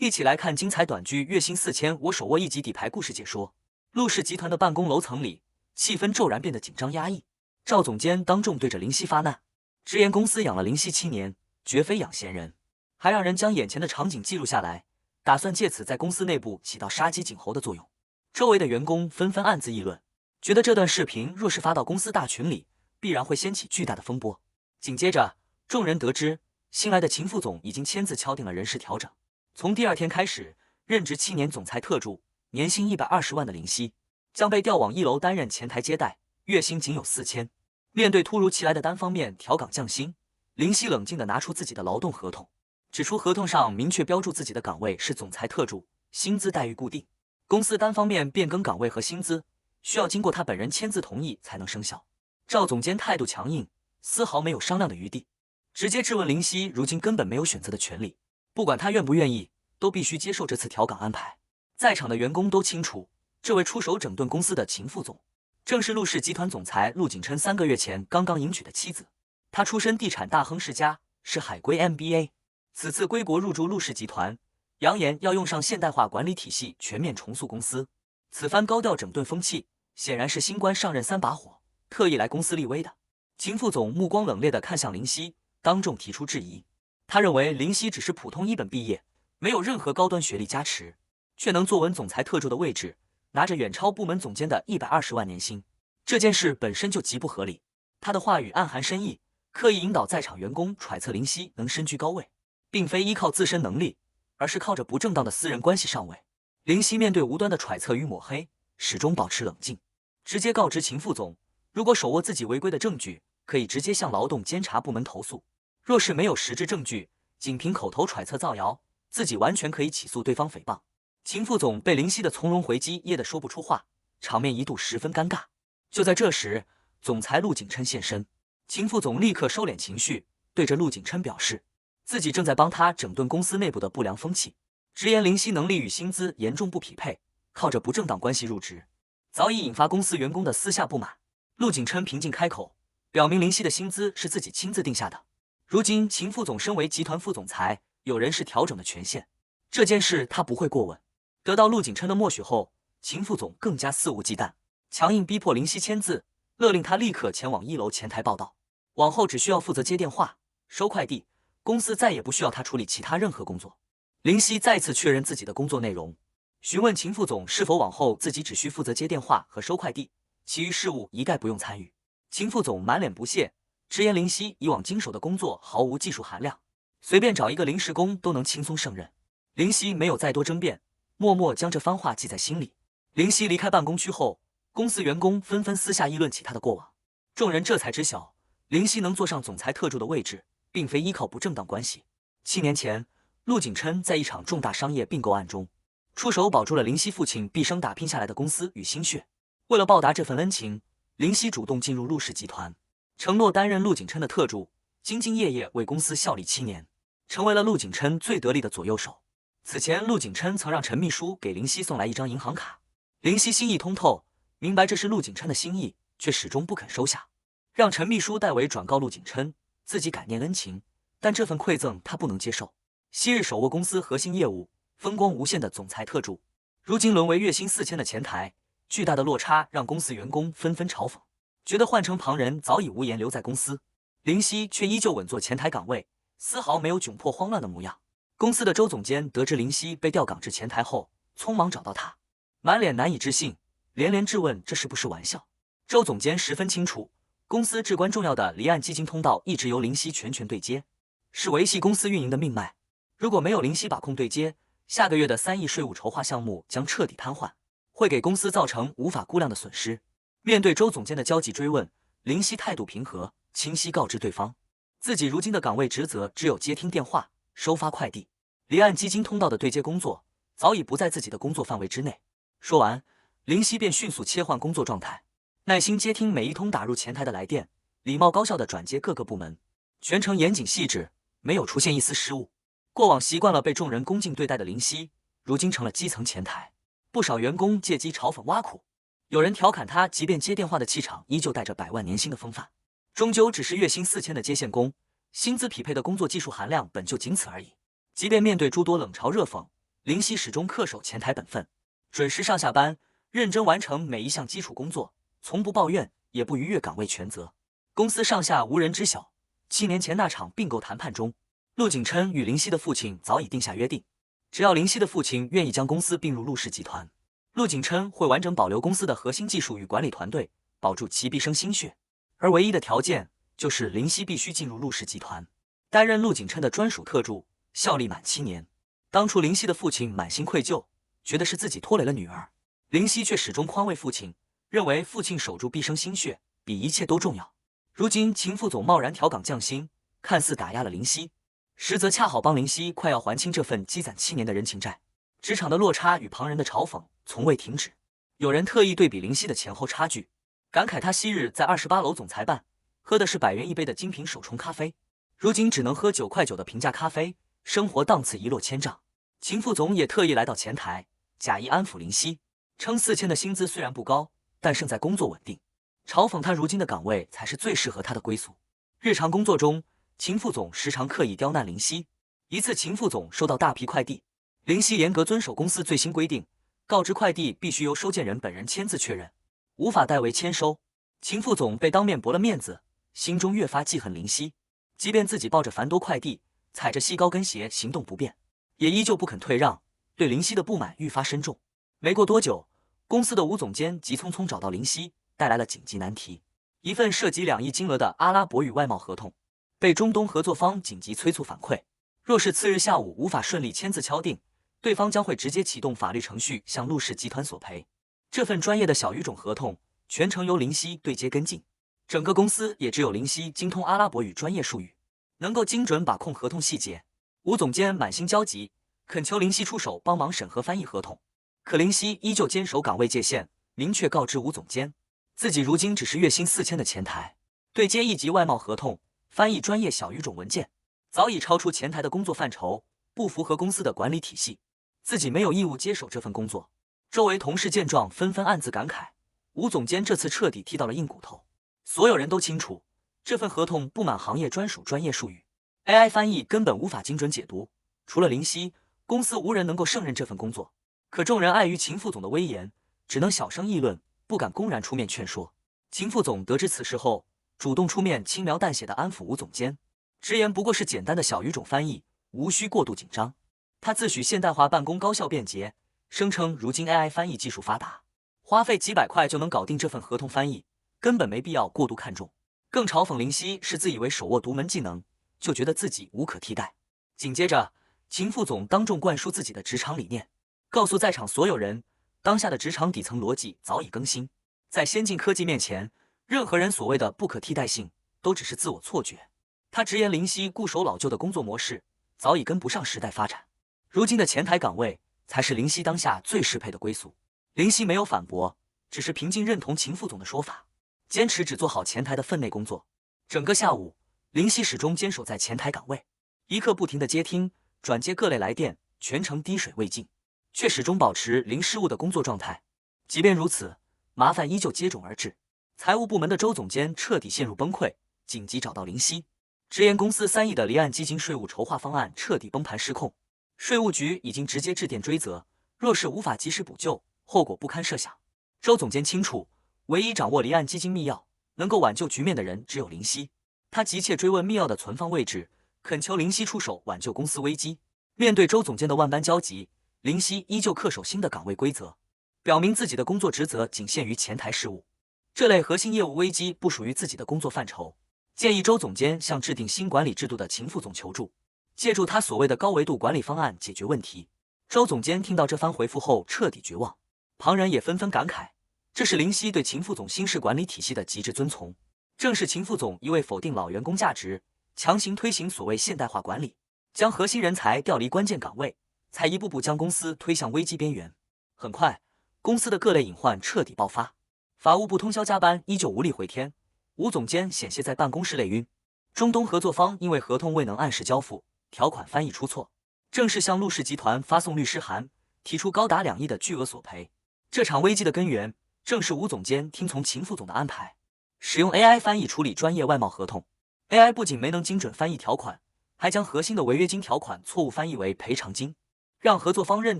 一起来看精彩短剧《月薪4000我手握1集底牌》故事解说。陆氏集团的办公楼层里，气氛骤然变得紧张压抑。赵总监当众对着林夕发难，直言公司养了林夕7年，绝非养闲人，还让人将眼前的场景记录下来，打算借此在公司内部起到杀鸡儆猴的作用。周围的员工纷纷暗自议论，觉得这段视频若是发到公司大群里，必然会掀起巨大的风波。紧接着，众人得知新来的秦副总已经签字敲定了人事调整，从第2天开始，任职7年总裁特助，年薪120万的林夕将被调往1楼担任前台接待，月薪仅有4000。面对突如其来的单方面调岗降薪，林夕冷静地拿出自己的劳动合同，指出合同上明确标注自己的岗位是总裁特助，薪资待遇固定，公司单方面变更岗位和薪资，需要经过他本人签字同意才能生效。赵总监态度强硬，丝毫没有商量的余地，直接质问林夕如今根本没有选择的权利，不管他愿不愿意，都必须接受这次调岗安排。在场的员工都清楚，这位出手整顿公司的秦副总，正是陆氏集团总裁陆景琛3个月前刚刚迎娶的妻子。他出身地产大亨世家，是海归 MBA， 此次归国入驻陆氏集团，扬言要用上现代化管理体系，全面重塑公司。此番高调整顿风气，显然是新官上任3把火，特意来公司立威的。秦副总目光冷冽地看向林夕，当众提出质疑。他认为林夕只是普通1本毕业，没有任何高端学历加持，却能坐稳总裁特助的位置，拿着远超部门总监的120万年薪，这件事本身就极不合理。他的话语暗含深意，刻意引导在场员工揣测林夕能身居高位，并非依靠自身能力，而是靠着不正当的私人关系上位。林夕面对无端的揣测与抹黑，始终保持冷静，直接告知秦副总，如果手握自己违规的证据，可以直接向劳动监察部门投诉，若是没有实质证据，仅凭口头揣测造谣，自己完全可以起诉对方诽谤。秦副总被林夕的从容回击噎得说不出话，场面一度十分尴尬。就在这时，总裁陆景琛现身，秦副总立刻收敛情绪，对着陆景琛表示，自己正在帮他整顿公司内部的不良风气，直言林夕能力与薪资严重不匹配，靠着不正当关系入职，早已引发公司员工的私下不满。陆景琛平静开口，表明林夕的薪资是自己亲自定下的。如今秦副总身为集团副总裁，有人事调整的权限，这件事他不会过问。得到陆景琛的默许后，秦副总更加肆无忌惮，强硬逼迫林夕签字，勒令他立刻前往1楼前台报到，往后只需要负责接电话、收快递，公司再也不需要他处理其他任何工作。林夕再次确认自己的工作内容，询问秦副总是否往后自己只需负责接电话和收快递，其余事务一概不用参与。秦副总满脸不屑，直言林夕以往经手的工作毫无技术含量，随便找一个临时工都能轻松胜任。林夕没有再多争辩，默默将这番话记在心里。林夕离开办公区后，公司员工纷纷私下议论起他的过往，众人这才知晓，林夕能坐上总裁特助的位置，并非依靠不正当关系。7年前，陆景琛在一场重大商业并购案中，出手保住了林夕父亲毕生打拼下来的公司与心血。为了报答这份恩情，林夕主动进入陆氏集团，承诺担任陆景琛的特助，兢兢业业为公司效力7年，成为了陆景琛最得力的左右手。此前，陆景琛曾让陈秘书给林夕送来一张银行卡，林夕心意通透，明白这是陆景琛的心意，却始终不肯收下，让陈秘书代为转告陆景琛，自己感念恩情，但这份馈赠他不能接受。昔日手握公司核心业务、风光无限的总裁特助，如今沦为月薪4000的前台，巨大的落差让公司员工纷纷嘲讽，觉得换成旁人早已无颜留在公司。林夕却依旧稳坐前台岗位，丝毫没有窘迫慌乱的模样。公司的周总监得知林夕被调岗至前台后，匆忙找到他，满脸难以置信，连连质问这是不是玩笑。周总监十分清楚，公司至关重要的离岸基金通道一直由林夕全权对接，是维系公司运营的命脉。如果没有林夕把控对接，下个月的3亿税务筹划项目将彻底瘫痪，会给公司造成无法估量的损失。面对周总监的焦急追问，林夕态度平和，清晰告知对方，自己如今的岗位职责只有接听电话、收发快递，离岸基金通道的对接工作早已不在自己的工作范围之内。说完，林夕便迅速切换工作状态，耐心接听每一通打入前台的来电，礼貌高效地转接各个部门，全程严谨细致，没有出现一丝失误。过往习惯了被众人恭敬对待的林夕，如今成了基层前台，不少员工借机嘲讽挖苦，有人调侃他，即便接电话的气场依旧带着100万年薪的风范，终究只是月薪4000的接线工，薪资匹配的工作技术含量本就仅此而已。即便面对诸多冷嘲热讽，林夕始终恪守前台本分，准时上下班，认真完成每一项基础工作，从不抱怨，也不逾越岗位权责。公司上下无人知晓。7年前那场并购谈判中，陆景琛与林夕的父亲早已定下约定，只要林夕的父亲愿意将公司并入陆氏集团，陆景琛会完整保留公司的核心技术与管理团队，保住其毕生心血。而唯一的条件就是林夕必须进入陆氏集团，担任陆景琛的专属特助，效力满7年。当初林夕的父亲满心愧疚，觉得是自己拖累了女儿，林夕却始终宽慰父亲，认为父亲守住毕生心血比一切都重要。如今秦副总贸然调岗降薪，看似打压了林夕，实则恰好帮林夕快要还清这份积攒7年的人情债。职场的落差与旁人的嘲讽从未停止，有人特意对比林夕的前后差距，感慨他昔日在28楼总裁办喝的是100元一杯的精品手冲咖啡，如今只能喝9块9的平价咖啡，生活档次一落千丈。秦副总也特意来到前台，假意安抚林夕，称4000的薪资虽然不高，但胜在工作稳定，嘲讽他如今的岗位才是最适合他的归宿。日常工作中，秦副总时常刻意刁难林夕。一次，秦副总收到大批快递，林夕严格遵守公司最新规定，告知快递必须由收件人本人签字确认，无法代为签收。秦副总被当面驳了面子，心中越发记恨林夕。即便自己抱着繁多快递，踩着细高跟鞋行动不便，也依旧不肯退让，对林夕的不满愈发深重。没过多久，公司的吴总监急匆匆找到林夕，带来了紧急难题：一份涉及2亿金额的阿拉伯语外贸合同，被中东合作方紧急催促反馈，若是次日下午无法顺利签字敲定，对方将会直接启动法律程序向陆氏集团索赔。这份专业的小语种合同全程由林夕对接跟进，整个公司也只有林夕精通阿拉伯语专业术语，能够精准把控合同细节。吴总监满心焦急，恳求林夕出手帮忙审核翻译合同，可林夕依旧坚守岗位界限，明确告知吴总监，自己如今只是月薪4000的前台，对接1级外贸合同，翻译专业小语种文件，早已超出前台的工作范畴，不符合公司的管理体系，自己没有义务接手这份工作。周围同事见状纷纷暗自感慨，吴总监这次彻底踢到了硬骨头。所有人都清楚，这份合同布满行业专属专业术语， AI 翻译根本无法精准解读，除了林夕，公司无人能够胜任这份工作。可众人碍于秦副总的威严，只能小声议论，不敢公然出面劝说。秦副总得知此事后，主动出面轻描淡写地安抚吴总监，直言不过是简单的小语种翻译，无需过度紧张。他自诩现代化办公高效便捷，声称如今 AI 翻译技术发达，花费几百块就能搞定这份合同翻译，根本没必要过度看重。更嘲讽林夕是自以为手握独门技能，就觉得自己无可替代。紧接着，秦副总当众灌输自己的职场理念，告诉在场所有人，当下的职场底层逻辑早已更新，在先进科技面前，任何人所谓的不可替代性都只是自我错觉。他直言林夕固守老旧的工作模式，早已跟不上时代发展，如今的前台岗位才是林夕当下最适配的归宿。林夕没有反驳，只是平静认同秦副总的说法，坚持只做好前台的分内工作。整个下午，林夕始终坚守在前台岗位，一刻不停地接听、转接各类来电，全程滴水未进，却始终保持零失误的工作状态。即便如此，麻烦依旧接踵而至。财务部门的周总监彻底陷入崩溃，紧急找到林夕，直言公司3亿的离岸基金税务筹划方案彻底崩盘失控，税务局已经直接致电追责，若是无法及时补救，后果不堪设想。周总监清楚，唯一掌握离岸基金密钥能够挽救局面的人只有林夕，他急切追问密钥的存放位置，恳求林夕出手挽救公司危机。面对周总监的万般焦急，林夕依旧恪守新的岗位规则，表明自己的工作职责仅限于前台事务，这类核心业务危机不属于自己的工作范畴，建议周总监向制定新管理制度的秦副总求助，借助他所谓的高维度管理方案解决问题。周总监听到这番回复后彻底绝望，旁人也纷纷感慨，这是林夕对秦副总新式管理体系的极致遵从，正是秦副总一味否定老员工价值，强行推行所谓现代化管理，将核心人才调离关键岗位，才一步步将公司推向危机边缘。很快，公司的各类隐患彻底爆发，法务部通宵加班依旧无力回天，吴总监险些在办公室累晕，中东合作方因为合同未能按时交付，条款翻译出错，正式向陆氏集团发送律师函，提出高达2亿的巨额索赔。这场危机的根源正是吴总监听从秦副总的安排，使用 AI 翻译处理专业外贸合同。 AI 不仅没能精准翻译条款，还将核心的违约金条款错误翻译为赔偿金，让合作方认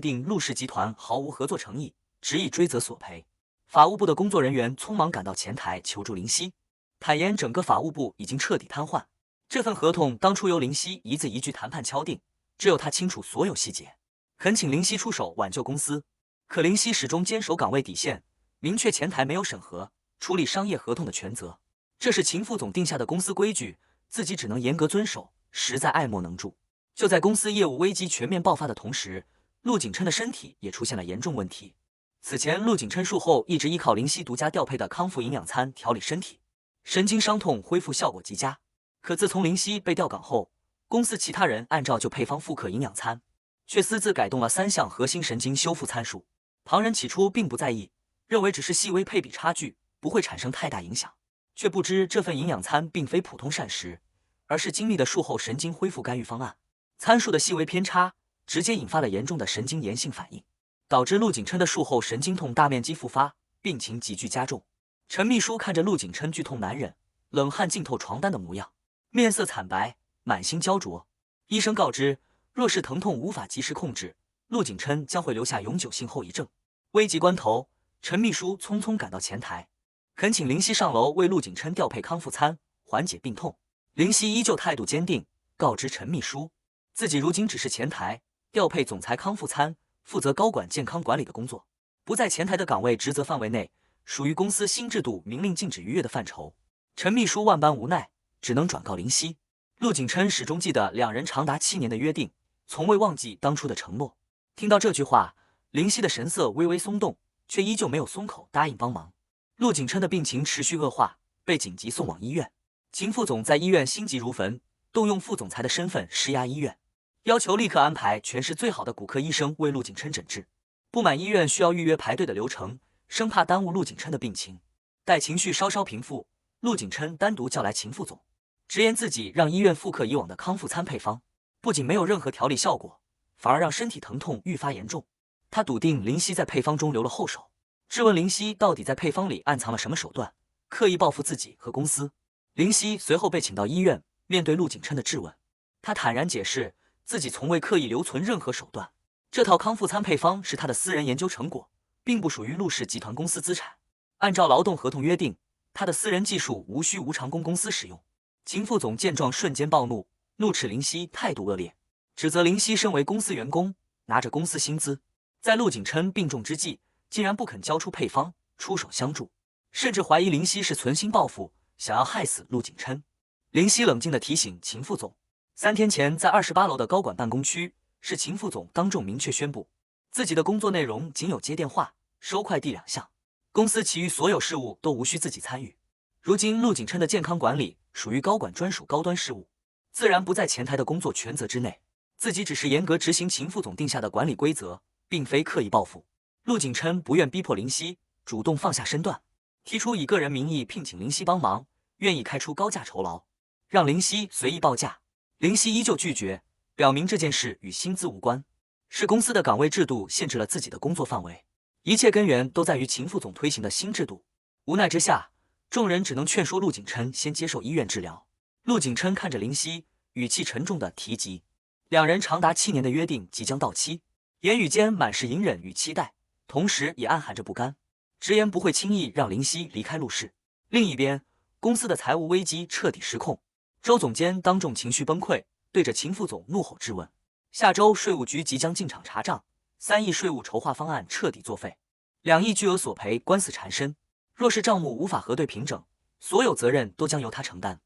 定陆氏集团毫无合作诚意，执意追责索赔。法务部的工作人员匆忙赶到前台求助林夕，坦言整个法务部已经彻底瘫痪。这份合同当初由林夕一字一句谈判敲定，只有他清楚所有细节，恳请林夕出手挽救公司。可林夕始终坚守岗位底线，明确前台没有审核处理商业合同的权责，这是秦副总定下的公司规矩，自己只能严格遵守，实在爱莫能助。就在公司业务危机全面爆发的同时，陆景琛的身体也出现了严重问题。此前，陆景琛术后一直依靠林夕独家调配的康复营养餐调理身体，神经伤痛恢复效果极佳。可自从林夕被调岗后，公司其他人按照旧配方复刻营养餐，却私自改动了3项核心神经修复参数。旁人起初并不在意，认为只是细微配比差距，不会产生太大影响，却不知这份营养餐并非普通膳食，而是精密的术后神经恢复干预方案。参数的细微偏差直接引发了严重的神经炎性反应，导致陆景琛的术后神经痛大面积复发，病情急剧加重。陈秘书看着陆景琛剧痛难忍、冷汗浸透床单的模样，面色惨白，满心焦灼。医生告知，若是疼痛无法及时控制，陆景琛将会留下永久性后遗症。危急关头，陈秘书匆匆赶到前台，恳请林夕上楼为陆景琛调配康复餐，缓解病痛。林夕依旧态度坚定，告知陈秘书，自己如今只是前台调配总裁康复餐，负责高管健康管理的工作，不在前台的岗位职责范围内，属于公司新制度明令禁止逾越的范畴。陈秘书万般无奈，只能转告林夕。陆景琛始终记得两人长达7年的约定，从未忘记当初的承诺。听到这句话，林夕的神色微微松动，却依旧没有松口答应帮忙。陆景琛的病情持续恶化，被紧急送往医院。秦副总在医院心急如焚，动用副总裁的身份施压医院，要求立刻安排全市最好的骨科医生为陆景琛诊治。不满医院需要预约排队的流程，生怕耽误陆景琛的病情。待情绪稍稍平复，陆景琛单独叫来秦副总，直言自己让医院复刻以往的康复餐配方，不仅没有任何调理效果，反而让身体疼痛愈发严重。他笃定林夕在配方中留了后手，质问林夕到底在配方里暗藏了什么手段，刻意报复自己和公司。林夕随后被请到医院，面对陆景琛的质问，他坦然解释自己从未刻意留存任何手段，这套康复餐配方是他的私人研究成果，并不属于陆氏集团公司资产。按照劳动合同约定，他的私人技术无需无偿供公司使用。秦副总见状瞬间暴怒，怒斥林夕态度恶劣，指责林夕身为公司员工，拿着公司薪资，在陆景琛病重之际，竟然不肯交出配方，出手相助，甚至怀疑林夕是存心报复，想要害死陆景琛。林夕冷静地提醒秦副总，3天前在28楼的高管办公区，是秦副总当众明确宣布，自己的工作内容仅有接电话、收快递2项，公司其余所有事务都无需自己参与。如今陆景琛的健康管理属于高管专属高端事务，自然不在前台的工作权责之内，自己只是严格执行秦副总定下的管理规则，并非刻意报复。陆景琛不愿逼迫林夕，主动放下身段，提出以个人名义聘请林夕帮忙，愿意开出高价酬劳，让林夕随意报价。林夕依旧拒绝，表明这件事与薪资无关，是公司的岗位制度限制了自己的工作范围，一切根源都在于秦副总推行的新制度。无奈之下，众人只能劝说陆景琛先接受医院治疗。陆景琛看着林夕，语气沉重地提及，两人长达7年的约定即将到期，言语间满是隐忍与期待，同时也暗含着不甘，直言不会轻易让林夕离开陆氏。另一边，公司的财务危机彻底失控，周总监当众情绪崩溃，对着秦副总怒吼质问。下周税务局即将进场查账，3亿税务筹划方案彻底作废，2亿巨额索赔官司缠身，若是账目无法核对平整，所有责任都将由他承担，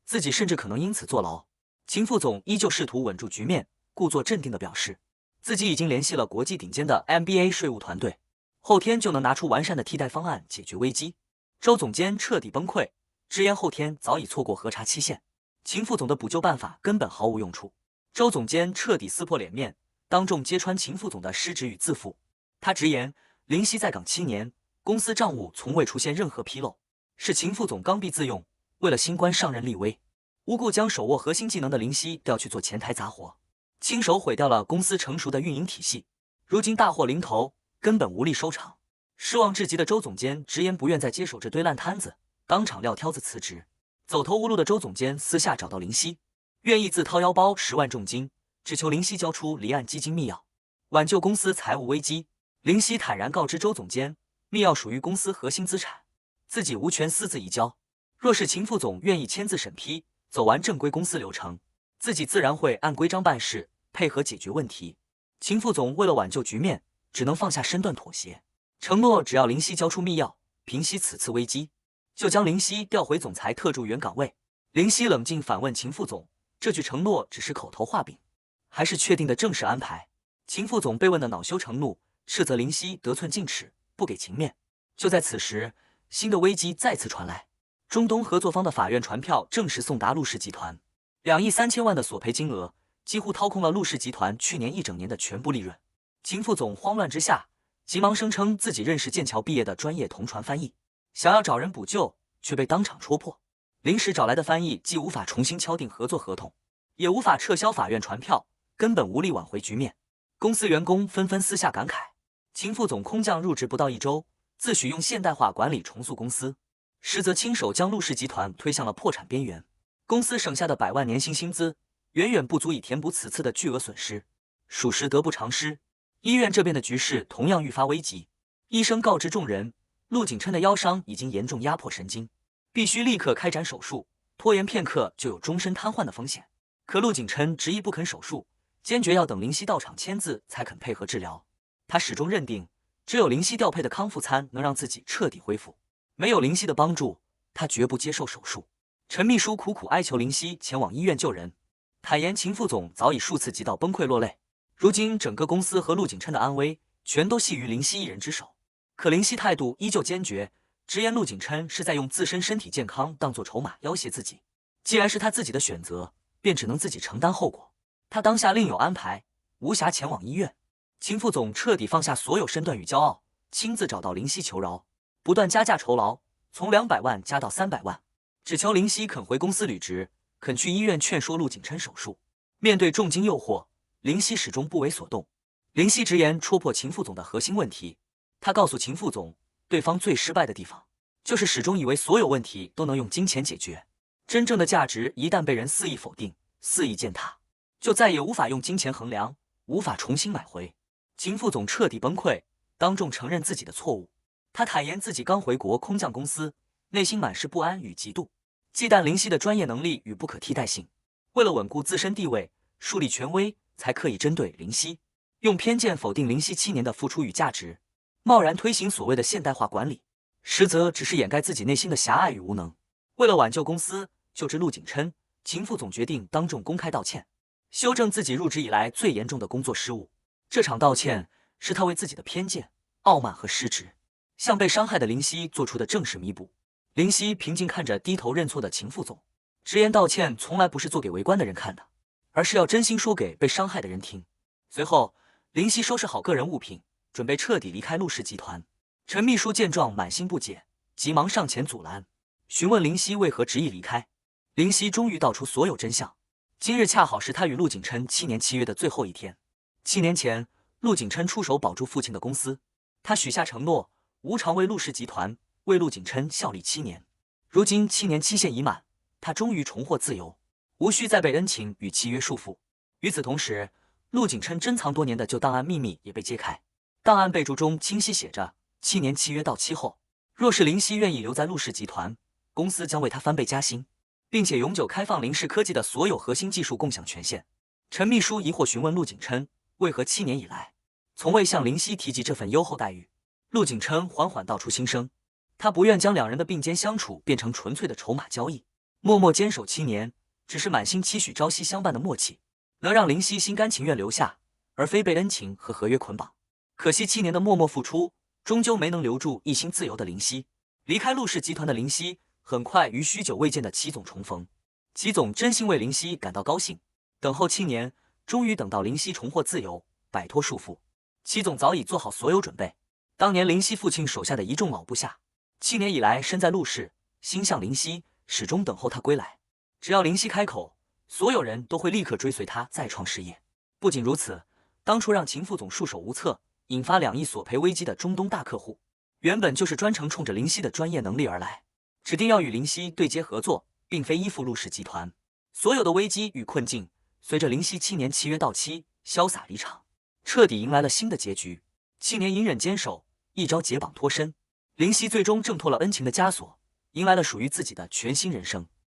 自己甚至可能因此坐牢。秦副总依旧试图稳住局面，故作镇定地表示，自己已经联系了国际顶尖的 MBA 税务团队，后天就能拿出完善的替代方案解决危机。周总监彻底崩溃，直言后天早已错过核查期限，秦副总的补救办法根本毫无用处。周总监彻底撕破脸面，当众揭穿秦副总的失职与自负。他直言，林夕在岗7年，公司账务从未出现任何纰漏，是秦副总刚愎自用，为了新官上任立威，无故将手握核心技能的林夕调去做前台杂活，亲手毁掉了公司成熟的运营体系。如今大祸临头，根本无力收场。失望至极的周总监直言不愿再接手这堆烂摊子，当场撂挑子辞职。走投无路的周总监私下找到林夕，愿意自掏腰包10万重金，只求林夕交出离岸基金密钥。挽救公司财务危机。林夕坦然告知周总监，密钥属于公司核心资产，自己无权私自移交。若是秦副总愿意签字审批，走完正规公司流程，自己自然会按规章办事，配合解决问题。秦副总为了挽救局面，只能放下身段妥协，承诺只要林夕交出密钥，平息此次危机，就将林夕调回总裁特助原岗位。林夕冷静反问秦副总，这句承诺只是口头画饼，还是确定的正式安排？秦副总被问得恼羞成怒，斥责林夕得寸进尺，不给情面。就在此时，新的危机再次传来，中东合作方的法院传票正式送达陆氏集团，2亿3千万的索赔金额，几乎掏空了陆氏集团去年一整年的全部利润。秦副总慌乱之下，急忙声称自己认识剑桥毕业的专业同传翻译，想要找人补救，却被当场戳破。临时找来的翻译既无法重新敲定合作合同，也无法撤销法院传票，根本无力挽回局面。公司员工纷纷私下感慨，秦副总空降入职不到1周，自诩用现代化管理重塑公司，实则亲手将陆氏集团推向了破产边缘。公司省下的100万年薪薪资，远远不足以填补此次的巨额损失，属实得不偿失。医院这边的局势同样愈发危急，医生告知众人，陆景琛的腰伤已经严重压迫神经，必须立刻开展手术，拖延片刻就有终身瘫痪的风险。可陆景琛执意不肯手术，坚决要等林夕到场签字才肯配合治疗。他始终认定，只有林夕调配的康复餐能让自己彻底恢复，没有林夕的帮助，他绝不接受手术。陈秘书苦苦哀求林夕前往医院救人，坦言秦副总早已数次急到崩溃落泪，如今整个公司和陆景琛的安危全都系于林夕一人之手。可林夕态度依旧坚决，直言陆景琛是在用自身身体健康当作筹码要挟自己，既然是他自己的选择，便只能自己承担后果。他当下另有安排，无暇前往医院。秦副总彻底放下所有身段与骄傲，亲自找到林夕求饶，不断加价酬劳，从200万加到300万，只求林夕肯回公司履职，肯去医院劝说陆景琛手术。面对重金诱惑，林夕始终不为所动。林夕直言戳破秦副总的核心问题，他告诉秦副总，对方最失败的地方，就是始终以为所有问题都能用金钱解决，真正的价值一旦被人肆意否定、肆意践踏，就再也无法用金钱衡量，无法重新买回。秦副总彻底崩溃，当众承认自己的错误。他坦言自己刚回国空降公司，内心满是不安与嫉妒，忌惮林夕的专业能力与不可替代性。为了稳固自身地位，树立权威，才刻意针对林夕，用偏见否定林夕7年的付出与价值，贸然推行所谓的现代化管理，实则只是掩盖自己内心的狭隘与无能。为了挽救公司，救治陆景琛，秦副总决定当众公开道歉，修正自己入职以来最严重的工作失误。这场道歉是他为自己的偏见、傲慢和失职，向被伤害的林夕做出的正式弥补。林夕平静看着低头认错的秦副总，直言道歉从来不是做给围观的人看的，而是要真心说给被伤害的人听。随后，林夕收拾好个人物品，准备彻底离开陆氏集团。陈秘书见状满心不解，急忙上前阻拦，询问林夕为何执意离开。林夕终于道出所有真相，今日恰好是他与陆景琛7年契约的最后一天。7年前，陆景琛出手保住父亲的公司，他许下承诺，无偿为陆氏集团、为陆景琛效力7年。如今7年期限已满，他终于重获自由，无需再被恩情与契约束缚。与此同时，陆景琛珍藏多年的旧档案秘密也被揭开。档案备注中清晰写着，7年契约到期后，若是林夕愿意留在陆氏集团，公司将为他翻倍加薪，并且永久开放林氏科技的所有核心技术共享权限。陈秘书疑惑询问陆景琛，为何7年以来从未向林夕提及这份优厚待遇？陆景琛缓缓道出心声，他不愿将2人的并肩相处变成纯粹的筹码交易，默默坚守7年，只是满心期许朝夕相伴的默契，能让林夕心甘情愿留下，而非被恩情和合约捆绑。可惜7年的默默付出，终究没能留住一心自由的林夕。离开陆氏集团的林夕，很快与许久未见的齐总重逢。齐总真心为林夕感到高兴，等候7年，终于等到林夕重获自由，摆脱束缚。齐总早已做好所有准备。当年林夕父亲手下的一众老部下，7年以来身在陆氏，心向林夕，始终等候他归来。只要林夕开口，所有人都会立刻追随他再创事业。不仅如此，当初让秦副总束手无策，引发2亿索赔危机的中东大客户，原本就是专程冲着林夕的专业能力而来，指定要与林夕对接合作，并非依附陆氏集团。所有的危机与困境，随着林夕7年契约到期，潇洒离场。彻底迎来了新的结局。7年隐忍坚守，一朝解绑脱身，林夕最终挣脱了恩情的枷锁，迎来了属于自己的全新人生。